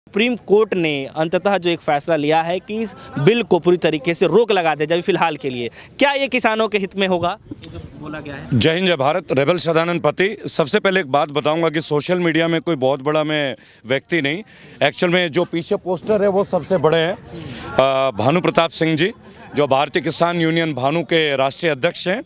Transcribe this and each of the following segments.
Supreme court ने अंततः जो एक फैसला लिया है कि इस बिल को पूरी तरीके से रोक लगा दे जाए फिलहाल के लिए, क्या ये किसानों के हित में होगा, ये जो बोला गया है? जय हिंद जय भारत। रेबल सदानंद पति। सबसे पहले एक बात बताऊंगा कि सोशल मीडिया में कोई बहुत बड़ा मैं व्यक्ति नहीं, एक्चुअल में जो पीछे पोस्टर है वो सबसे बड़े हैं भानु प्रताप सिंह जी, जो भारतीय किसान यूनियन भानु के राष्ट्रीय अध्यक्ष हैं।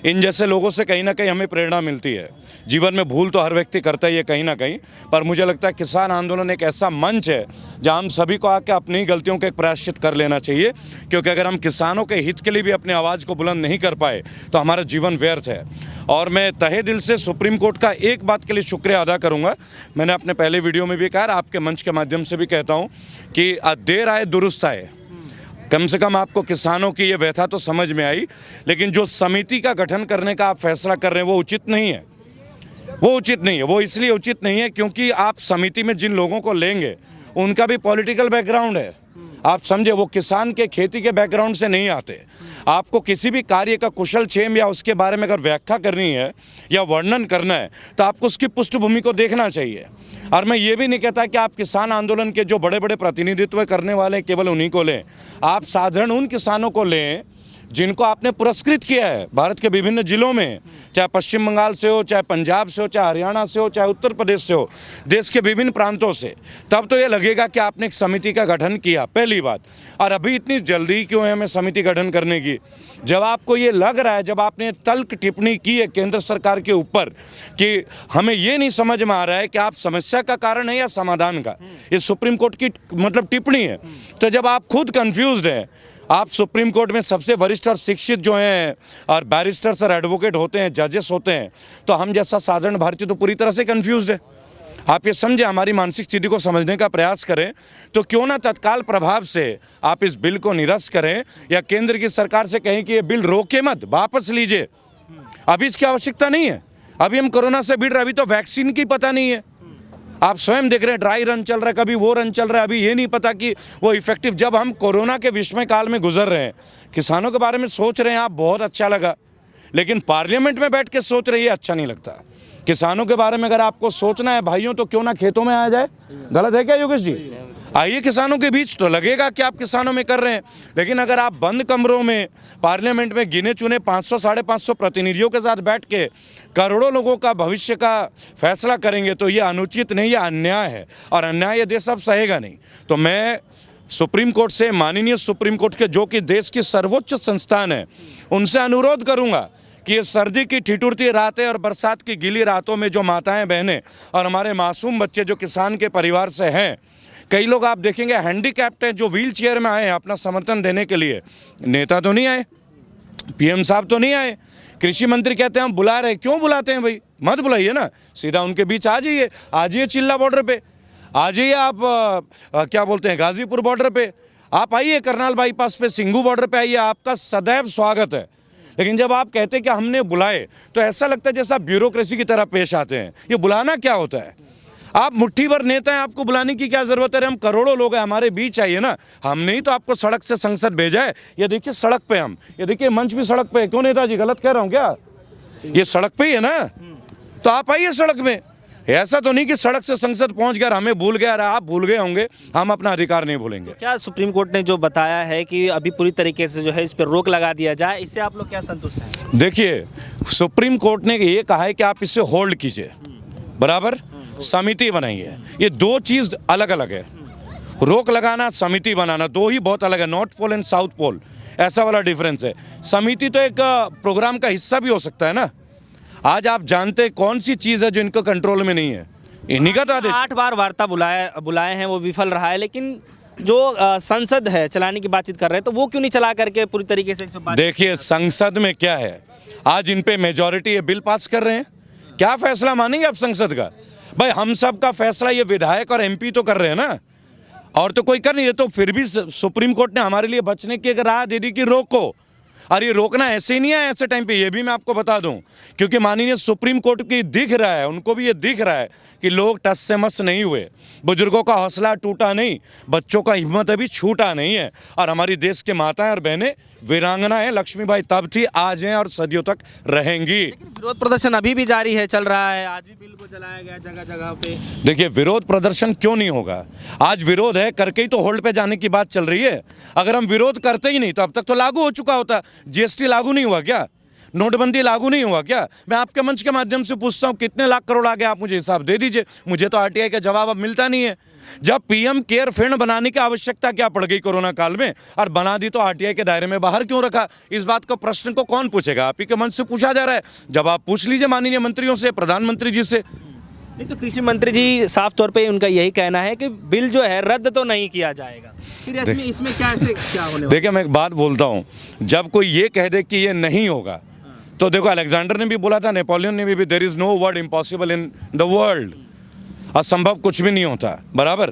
इन जैसे लोगों से कहीं ना कहीं हमें प्रेरणा मिलती है। जीवन में भूल तो हर व्यक्ति करता ही है कहीं ना कहीं, पर मुझे लगता है किसान आंदोलन एक ऐसा मंच है जहां हम सभी को आके अपनी गलतियों का एक प्रायश्चित कर लेना चाहिए, क्योंकि अगर हम किसानों के हित के लिए भी अपनी आवाज़ को बुलंद नहीं कर पाए तो हमारा जीवन व्यर्थ है। और मैं तहे दिल से सुप्रीम कोर्ट का एक बात के लिए शुक्रिया अदा करूँगा। मैंने अपने पहले वीडियो में भी कहा, आपके मंच के माध्यम से भी कहता हूँ कि देर आए दुरुस्त आए। कम से कम आपको किसानों की ये व्यथा तो समझ में आई, लेकिन जो समिति का गठन करने का आप फैसला कर रहे हैं वो उचित नहीं है। वो उचित नहीं है। वो इसलिए उचित नहीं है क्योंकि आप समिति में जिन लोगों को लेंगे उनका भी पॉलिटिकल बैकग्राउंड है। आप समझे, वो किसान के खेती के बैकग्राउंड से नहीं आते। आपको किसी भी कार्य का कुशल क्षेम या उसके बारे में अगर व्याख्या करनी है या वर्णन करना है तो आपको उसकी पृष्ठभूमि को देखना चाहिए। और मैं ये भी नहीं कहता कि आप किसान आंदोलन के जो बड़े बड़े प्रतिनिधित्व करने वाले केवल उन्हीं को लें। आप साधारण उन किसानों को लें जिनको आपने पुरस्कृत किया है भारत के विभिन्न जिलों में, चाहे पश्चिम बंगाल से हो, चाहे पंजाब से हो, चाहे हरियाणा से हो, चाहे उत्तर प्रदेश से हो, देश के विभिन्न प्रांतों से। तब तो ये लगेगा कि आपने एक समिति का गठन किया, पहली बात। और अभी इतनी जल्दी क्यों है हमें समिति गठन करने की? जब आपको ये लग रहा है, जब आपने तल्ख टिप्पणी की है केंद्र सरकार के ऊपर कि हमें ये नहीं समझ में आ रहा है कि आप समस्या का कारण है या समाधान का, ये सुप्रीम कोर्ट की मतलब टिप्पणी है। तो जब आप खुद कंफ्यूज्ड हैं, आप सुप्रीम कोर्ट में सबसे वरिष्ठ और शिक्षित जो हैं और बैरिस्टर्स और एडवोकेट होते हैं, जजेस होते हैं, तो हम जैसा साधारण भारतीय तो पूरी तरह से कंफ्यूज्ड है। आप ये समझे, हमारी मानसिक स्थिति को समझने का प्रयास करें तो क्यों ना तत्काल प्रभाव से आप इस बिल को निरस्त करें या केंद्र की सरकार से कहें कि ये बिल रोके मत, वापस लीजिए। अभी इसकी आवश्यकता नहीं है। अभी हम कोरोना से भिड़ रहे, अभी तो वैक्सीन की पता नहीं है। आप स्वयं देख रहे हैं, ड्राई रन चल रहा है, कभी वो रन चल रहा है, अभी ये नहीं पता कि वो इफेक्टिव। जब हम कोरोना के विषमय काल में गुजर रहे हैं, किसानों के बारे में सोच रहे हैं, आप बहुत अच्छा लगा, लेकिन पार्लियामेंट में बैठ के सोच रहे हैं, अच्छा नहीं लगता। किसानों के बारे में अगर आपको सोचना है भाइयों, तो क्यों ना खेतों में आ जाए। गलत है क्या योगेश जी? आइए किसानों के बीच, तो लगेगा कि आप किसानों में कर रहे हैं। लेकिन अगर आप बंद कमरों में पार्लियामेंट में गिने चुने 500 साढ़े 500 प्रतिनिधियों के साथ बैठ के करोड़ों लोगों का भविष्य का फैसला करेंगे तो ये अनुचित नहीं, ये अन्याय है। और अन्याय ये देश अब सहेगा नहीं। तो मैं सुप्रीम कोर्ट से, माननीय सुप्रीम कोर्ट के जो कि देश की सर्वोच्च संस्थान है, उनसे अनुरोध करूँगा कि ये सर्दी की ठिठुरती रातें और बरसात की गीली रातों में जो माताएं बहनें और हमारे मासूम बच्चे जो किसान के परिवार से हैं, कई लोग आप देखेंगे हैंडीकैप्ट हैं जो व्हील चेयर में आए हैं अपना समर्थन देने के लिए। नेता तो नहीं आए, पीएम साहब तो नहीं आए, कृषि मंत्री कहते हैं हम बुला रहे। क्यों बुलाते हैं भाई? मत बुलाइए ना, सीधा उनके बीच आ जाइए। आ जाइए चिल्ला बॉर्डर पे, आ जाइए आप क्या बोलते हैं गाजीपुर बॉर्डर पे, आप आइए करनाल बाईपास पे, सिंघू बॉर्डर पे आइए, आपका सदैव स्वागत है। लेकिन जब आप कहते हैं कि हमने बुलाए तो ऐसा लगता है जैसा ब्यूरोक्रेसी की तरह पेश आते हैं। ये बुलाना क्या होता है? आप मुट्ठी भर नेता हैं, आपको बुलाने की क्या जरूरत है? हम करोड़ों लोग हैं, हमारे बीच आइए ना। हमने ही तो आपको सड़क से संसद भेजा है। ये देखिए सड़क पे हम, ये देखिए मंच भी सड़क पे है। क्यों नेताजी, गलत कह रहा हूँ क्या? ये सड़क पे ही है ना, तो आप आइए सड़क में। ऐसा तो नहीं कि सड़क से संसद पहुंच गया हमें भूल गया। आप भूल गए होंगे, हम अपना अधिकार नहीं भूलेंगे। क्या सुप्रीम कोर्ट ने जो बताया है कि अभी पूरी तरीके से जो है इस पर रोक लगा दिया जाए, इससे आप लोग क्या संतुष्ट हैं? देखिए, सुप्रीम कोर्ट ने ये कहा है कि आप इसे होल्ड कीजिए, बराबर, समिति बनाइए। ये दो चीज़ अलग अलग है। रोक लगाना, समिति बनाना, दो ही बहुत अलग है। North pole and south pole, ऐसा वाला डिफरेंस है। समिति तो एक प्रोग्राम का हिस्सा भी हो सकता है ना। आज आप जानते हैं कौन सी चीज़ है जो इनको कंट्रोल में नहीं है? इन्हीं का तो आदेश। 8 बार वार्ता बुलाए हैं, वो विफल रहा है। लेकिन जो संसद है चलाने की बातचीत कर रहे हैं, तो वो क्यों नहीं चला करके पूरी तरीके से इस पे बात? देखिए, संसद में क्या है, आज इन पे मेजॉरिटी ये बिल पास कर रहे हैं। क्या फैसला मानेंगे आप संसद का? भाई हम सब का फैसला ये विधायक और एमपी तो कर रहे हैं ना, और तो कोई कर नहीं रहे। तो फिर भी सुप्रीम कोर्ट ने हमारे लिए बचने की एक राह दे दी कि रोको। और ये रोकना ऐसे ही नहीं है ऐसे टाइम पे, ये भी मैं आपको बता दूं, क्योंकि माननीय सुप्रीम कोर्ट की दिख रहा है, उनको भी ये दिख रहा है कि लोग टस से मस नहीं हुए, बुजुर्गों का हौसला टूटा नहीं, बच्चों का हिम्मत अभी छूटा नहीं है। और हमारी देश के माताएं और बहनें वीरांगना है, लक्ष्मीबाई तब थी, आज हैं और सदियों तक रहेंगी। विरोध प्रदर्शन अभी भी जारी है, चल रहा है, आज भी बिल को चलाया गया जगह जगह पे। देखिए, विरोध प्रदर्शन क्यों नहीं होगा? आज विरोध है करके ही तो होल्ड पे जाने की बात चल रही है। अगर हम विरोध करते ही नहीं तो अब तक तो लागू हो चुका होता। जीएसटी लागू नहीं हुआ क्या? नोटबंदी लागू नहीं हुआ क्या? मैं आपके मंच के माध्यम से पूछता हूं, कितने लाख करोड़ आ गए? आप मुझे हिसाब दे दीजिए। मुझे तो आरटीआई का जवाब अब मिलता नहीं है। जब पीएम केयर फंड बनाने की आवश्यकता क्या पड़ गई कोरोना काल में, और बना दी तो आरटीआई के दायरे में बाहर क्यों रखा? इस बात का प्रश्न को कौन पूछेगा? आप ही के मंच से पूछा जा रहा है। जब आप पूछ लीजिए माननीय मंत्रियों से, प्रधानमंत्री जी से। नहीं तो कृषि मंत्री जी साफ तौर पे उनका यही कहना है कि बिल जो है रद्द तो नहीं किया जाएगा। फिर इसमें क्या होने वाला? देखिए, मैं एक बात बोलता हूँ, जब कोई ये कह दे कि ये नहीं होगा, तो देखो अलेक्जेंडर ने भी बोला था, नेपोलियन ने भी, there is no word impossible in the world. असंभव कुछ भी नहीं होता, बराबर।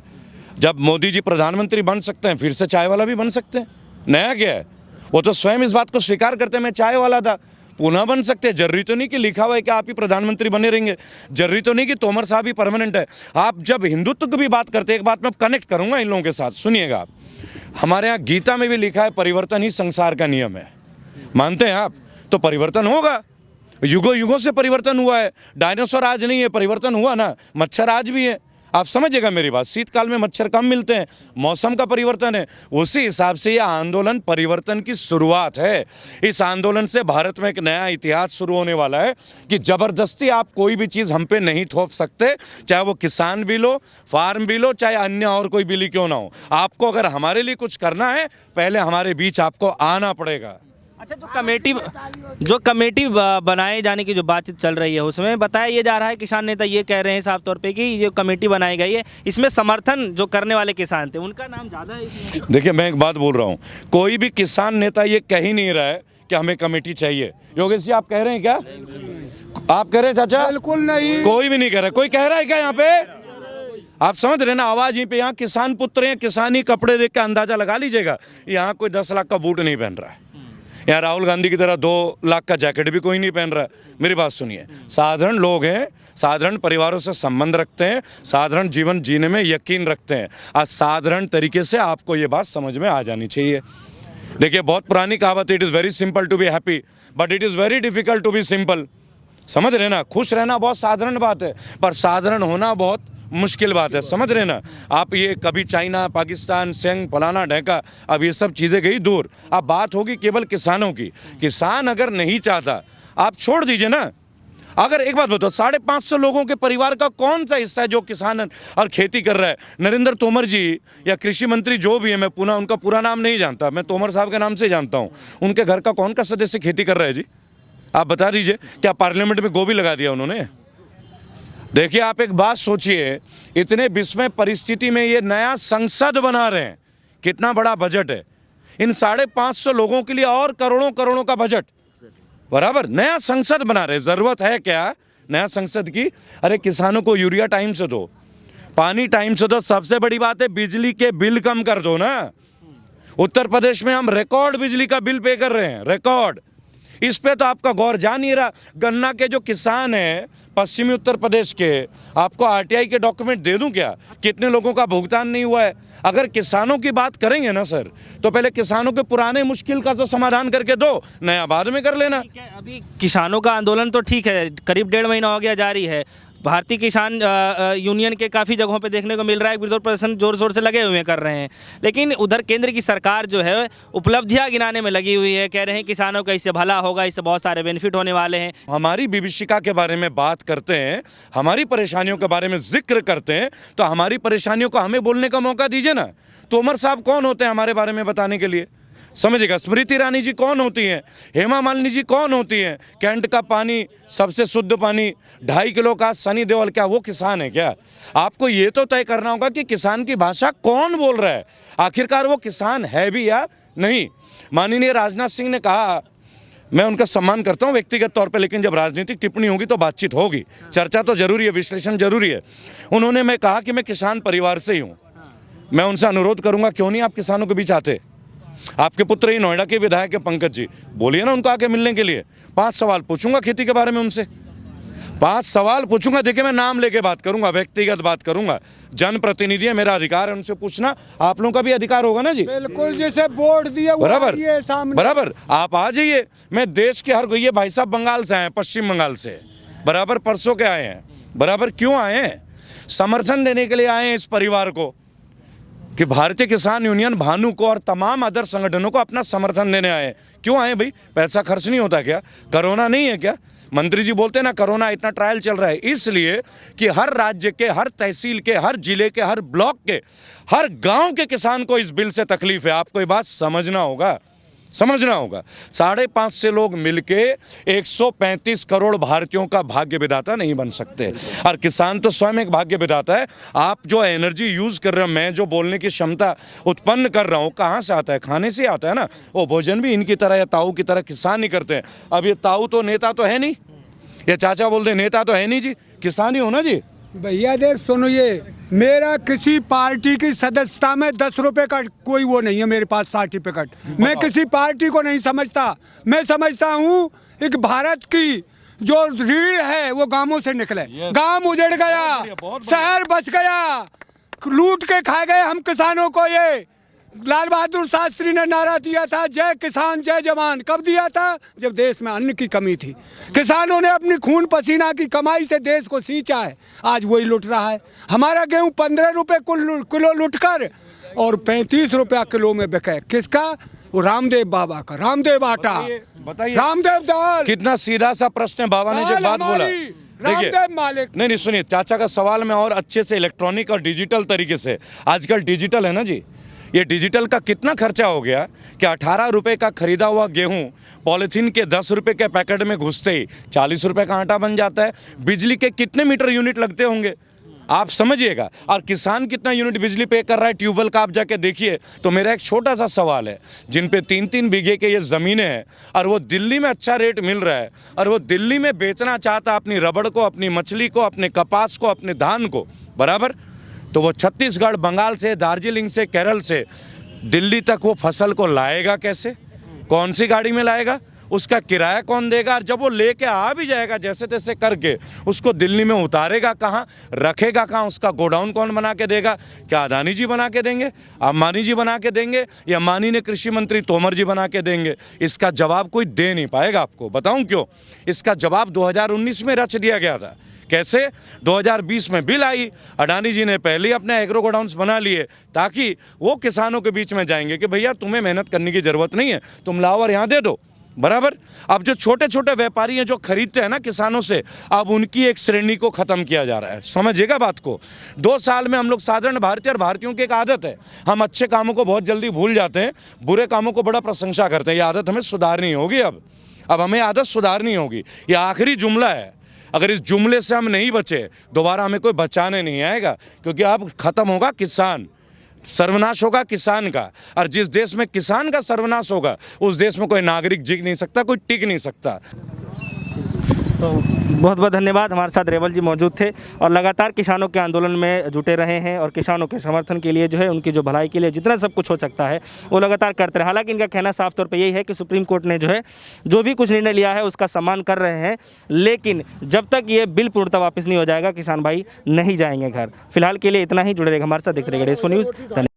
जब मोदी जी प्रधानमंत्री बन सकते हैं, फिर से चाय वाला भी बन सकते हैं। नया क्या है? वो तो स्वयं इस बात को स्वीकार करते हैं, मैं चाय वाला था, पुनः बन सकते हैं। जरूरी तो नहीं कि लिखा हुआ है कि आप ही प्रधानमंत्री बने रहेंगे, जरूरी तो नहीं कि तोमर साहब ही परमानेंट है। आप जब हिंदुत्व की भी बात करते हैं, एक बात मैं कनेक्ट करूंगा इन लोगों के साथ, सुनिएगा आप। हमारे यहाँ गीता में भी लिखा है परिवर्तन ही संसार का नियम है। मानते हैं आप? तो परिवर्तन होगा। युगों युगों से परिवर्तन हुआ है। डायनासोर आज नहीं है, परिवर्तन हुआ ना। मच्छर आज भी है, आप समझिएगा मेरी बात। शीतकाल में मच्छर कम मिलते हैं, मौसम का परिवर्तन है। उसी हिसाब से यह आंदोलन परिवर्तन की शुरुआत है। इस आंदोलन से भारत में एक नया इतिहास शुरू होने वाला है कि जबरदस्ती आप कोई भी चीज़ हम पे नहीं थोप सकते, चाहे वो किसान बिल हो, फार्म बिल हो, चाहे अन्य और कोई बिल क्यों ना हो। आपको अगर हमारे लिए कुछ करना है, पहले हमारे बीच आपको आना पड़ेगा। अच्छा, जो कमेटी बनाए जाने की जो बातचीत चल रही है, उसमें बताया ये जा रहा है, किसान नेता ये कह रहे हैं साफ तौर पे कि ये कमेटी बनाई गई है, इसमें समर्थन जो करने वाले किसान थे उनका नाम ज़्यादा है इसमें। देखिए, मैं एक बात बोल रहा हूँ, कोई भी किसान नेता ये कह ही नहीं रहा है कि हमें कमेटी चाहिए। योगेश जी, आप कह रहे हैं क्या? आप कह रहे हैं चाचा? बिल्कुल नहीं, कोई भी नहीं कह रहा। कोई कह रहा है क्या यहाँ पे? आप समझ रहे ना आवाज यहीं पे। यहाँ किसान पुत्र हैं, किसानी कपड़े देख के अंदाजा लगा लीजिएगा। यहाँ कोई 10 लाख का बूट नहीं पहन रहा है। यहाँ राहुल गांधी की तरह 2 लाख का जैकेट भी कोई नहीं पहन रहा है। मेरी बात सुनिए, साधारण लोग हैं, साधारण परिवारों से संबंध रखते हैं, साधारण जीवन जीने में यकीन रखते हैं। आज साधारण तरीके से आपको ये बात समझ में आ जानी चाहिए। देखिए, बहुत पुरानी कहावत, it is very simple to be happy but it is very difficult to be simple. समझ रहे ना? खुश रहना बहुत साधारण बात है, पर साधारण होना बहुत मुश्किल बात है। समझ रहे ना आप? ये कभी चाइना, पाकिस्तान, सिंह, फलाना ढेका, अब ये सब चीज़ें गई दूर। अब बात होगी केवल किसानों की। किसान अगर नहीं चाहता, आप छोड़ दीजिए ना। अगर एक बात बताओ, 550 लोगों के परिवार का कौन सा हिस्सा है जो किसान और खेती कर रहा है? नरेंद्र तोमर जी या कृषि मंत्री जो भी है, मैं पुनः उनका पूरा नाम नहीं जानता, मैं तोमर साहब के नाम से जानता हूँ। उनके घर का कौन का सदस्य खेती कर रहा है जी? आप बता दीजिए। क्या पार्लियामेंट में गोभी लगा दिया उन्होंने? देखिए, आप एक बात सोचिए, इतने विस्मय परिस्थिति में ये नया संसद बना रहे हैं। कितना बड़ा बजट है इन 550 लोगों के लिए, और करोड़ों करोड़ों का बजट, बराबर। नया संसद बना रहे, जरूरत है क्या नया संसद की? अरे किसानों को यूरिया टाइम से दो, पानी टाइम से दो, सबसे बड़ी बात है बिजली के बिल कम कर दो ना। उत्तर प्रदेश में हम रिकॉर्ड बिजली का बिल पे कर रहे हैं, रिकॉर्ड। इस पे तो आपका गौर जा नहीं रहा। गन्ना के जो किसान हैं पश्चिमी उत्तर प्रदेश के, आपको आरटीआई के डॉक्यूमेंट दे दूं क्या? कितने लोगों का भुगतान नहीं हुआ है? अगर किसानों की बात करेंगे ना सर, तो पहले किसानों के पुराने मुश्किल का तो समाधान करके दो, नया बाद में कर लेना। अभी किसानों का आंदोलन तो ठीक है, करीब 1.5 महीना हो गया जारी है। भारतीय किसान यूनियन के काफ़ी जगहों पे देखने को मिल रहा है, विरोध प्रदर्शन जोर शोर से लगे हुए कर रहे हैं। लेकिन उधर केंद्र की सरकार जो है उपलब्धियां गिनाने में लगी हुई है, कह रहे हैं किसानों का इससे भला होगा, इससे बहुत सारे बेनिफिट होने वाले हैं। हमारी विभीषिका के बारे में बात करते हैं, हमारी परेशानियों के बारे में जिक्र करते हैं, तो हमारी परेशानियों को हमें बोलने का मौका दीजिए ना। तोमर साहब कौन होते हैं हमारे बारे में बताने के लिए? समझिएगा, स्मृति ईरानी जी कौन होती हैं? हेमा मालिनी जी कौन होती हैं? कैंट का पानी सबसे शुद्ध पानी 2.5 किलो का सनी देओल, क्या वो किसान है क्या? आपको ये तो तय करना होगा कि किसान की भाषा कौन बोल रहा है, आखिरकार वो किसान है भी या नहीं। माननीय राजनाथ सिंह ने कहा, मैं उनका सम्मान करता हूं व्यक्तिगत तौर पे, लेकिन जब राजनीतिक टिप्पणी होगी तो बातचीत होगी, चर्चा तो जरूरी है, विश्लेषण जरूरी है। उन्होंने मैं कहा कि मैं किसान परिवार से ही हूँ। मैं उनसे अनुरोध करूँगा, क्यों नहीं आप किसानों के बीच आते? आपके पुत्र ही नोएडा के विधायक है पंकज जी, बोलिए ना उनको आके मिलने के लिए। 5 सवाल पूछूंगा खेती के बारे में उनसे, 5 सवाल पूछूंगा। देखिए मैं नाम लेके बात करूंगा, व्यक्तिगत बात करूंगा। जनप्रतिनिधि है, मेरा अधिकार है उनसे पूछना, आप लोगों का भी अधिकार होगा ना जी। बिल्कुल, जैसे बोर्ड दिया बराबर, ये सामने बराबर, आप आ जाइए। मैं देश के हर, ये भाई साहब बंगाल से आए हैं, पश्चिम बंगाल से, बराबर परसों के आए हैं। बराबर क्यों आए हैं? समर्थन देने के लिए आए हैं इस परिवार को, कि भारतीय किसान यूनियन भानु को और तमाम अदर संगठनों को अपना समर्थन देने आए हैं। क्यों आए भाई? पैसा खर्च नहीं होता क्या? कोरोना नहीं है क्या? मंत्री जी बोलते हैं ना कोरोना, इतना ट्रायल चल रहा है इसलिए कि हर राज्य के, हर तहसील के, हर जिले के, हर ब्लॉक के, हर गांव के किसान को इस बिल से तकलीफ है। आपको ये बात समझना होगा, समझना होगा। 5.5 से लोग मिलके 135 करोड़ भारतीयों का भाग्य विधाता नहीं बन सकते, और किसान तो स्वयं एक भाग्य विधाता है। आप जो एनर्जी यूज कर रहे हो, मैं जो बोलने की क्षमता उत्पन्न कर रहा हूँ, कहाँ से आता है? खाने से आता है ना। वो भोजन भी इनकी तरह या ताऊ की तरह किसान ही करते हैं। अब ये ताऊ तो नेता तो है नहीं, ये चाचा बोलते हैं नेता तो है नहीं जी, किसान ही हो ना जी। भैया देख सुनो, ये मेरा किसी पार्टी की सदस्यता में 10 रुपए का कोई वो नहीं है मेरे पास सर्टिफिकेट। मैं किसी पार्टी को नहीं समझता, मैं समझता हूँ एक भारत की जो रीढ़ है वो गांवों से निकले। गांव उजड़ गया, शहर बच गया, लूट के खा गए हम किसानों को। ये लाल बहादुर शास्त्री ने नारा दिया था, जय किसान जय जवान। कब दिया था? जब देश में अन्न की कमी थी। किसानों ने अपनी खून पसीना की कमाई से देश को सींचा है, आज वही लुट रहा है। हमारा गेहूं 15 रुपए किलो लुटकर और 35 रुपया किलो में बिके। किसका? वो रामदेव बाबा का। रामदेव आटा, बताइए, रामदेव दाल। कितना सीधा सा प्रश्न है। बाबा ने जो बात बोला, रामदेव मालिक। नहीं सुनिए, चाचा का सवाल मैं और अच्छे से इलेक्ट्रॉनिक और डिजिटल तरीके से, आजकल डिजिटल है ना जी, ये डिजिटल का कितना खर्चा हो गया कि 18 रुपए का खरीदा हुआ गेहूं पॉलीथीन के 10 रुपए के पैकेट में घुसते ही 40 रुपए का आटा बन जाता है। बिजली के कितने मीटर यूनिट लगते होंगे आप समझिएगा, और किसान कितना यूनिट बिजली पे कर रहा है ट्यूबवेल का, आप जाके देखिए। तो मेरा एक छोटा सा सवाल है, जिन पे 3-3 बीघे के ये ज़मीनें हैं और वो दिल्ली में अच्छा रेट मिल रहा है, और वो दिल्ली में बेचना चाहता अपनी रबड़ को, अपनी मछली को, अपने कपास को, अपने धान को, बराबर, तो वो छत्तीसगढ़, बंगाल से, दार्जिलिंग से, केरल से दिल्ली तक वो फसल को लाएगा कैसे? कौन सी गाड़ी में लाएगा? उसका किराया कौन देगा? और जब वो लेके आ भी जाएगा जैसे तैसे करके, उसको दिल्ली में उतारेगा कहाँ, रखेगा कहाँ? उसका गोडाउन कौन बना के देगा? क्या अदानी जी बना के देंगे, अंबानी जी बना के देंगे, या अंबानी ने कृषि मंत्री तोमर जी बना के देंगे? इसका जवाब कोई दे नहीं पाएगा। आपको बताऊं क्यों? इसका जवाब 2019 में रच दिया गया था। कैसे? 2020 में बिल आई, अडानी जी ने पहले ही अपने एग्रो गोडाउन्स बना लिए, ताकि वो किसानों के बीच में जाएंगे कि भैया तुम्हें मेहनत करने की जरूरत नहीं है, तुम लाओ और यहाँ दे दो, बराबर। अब जो छोटे छोटे व्यापारी हैं जो खरीदते हैं ना किसानों से, अब उनकी एक श्रेणी को खत्म किया जा रहा है। समझिएगा बात को। 2 साल में हम लोग साधारण भारतीय, और भारतीयों की एक आदत है, हम अच्छे कामों को बहुत जल्दी भूल जाते हैं, बुरे कामों को बड़ा प्रशंसा करते हैं। ये आदत हमें सुधारनी होगी। अब हमें आदत सुधारनी होगी। ये आखिरी जुमला है, अगर इस जुमले से हम नहीं बचे, दोबारा हमें कोई बचाने नहीं आएगा, क्योंकि अब खत्म होगा किसान, सर्वनाश होगा किसान का। और जिस देश में किसान का सर्वनाश होगा, उस देश में कोई नागरिक जी नहीं सकता, कोई टिक नहीं सकता। तो बहुत बहुत धन्यवाद। हमारे साथ रेवल जी मौजूद थे और लगातार किसानों के आंदोलन में जुटे रहे हैं, और किसानों के समर्थन के लिए जो है, उनकी जो भलाई के लिए जितना सब कुछ हो सकता है वो लगातार करते रहे। हालांकि इनका कहना साफ तौर पे यही है कि सुप्रीम कोर्ट ने जो है जो भी कुछ निर्णय लिया है उसका सम्मान कर रहे हैं, लेकिन जब तक ये बिल पूर्णतः वापस नहीं हो जाएगा, किसान भाई नहीं जाएंगे घर। फिलहाल के लिए इतना ही। जुड़े रहेगा हमारे साथ, देखते रहिएगा डेस्पो न्यूज़। धन्यवाद।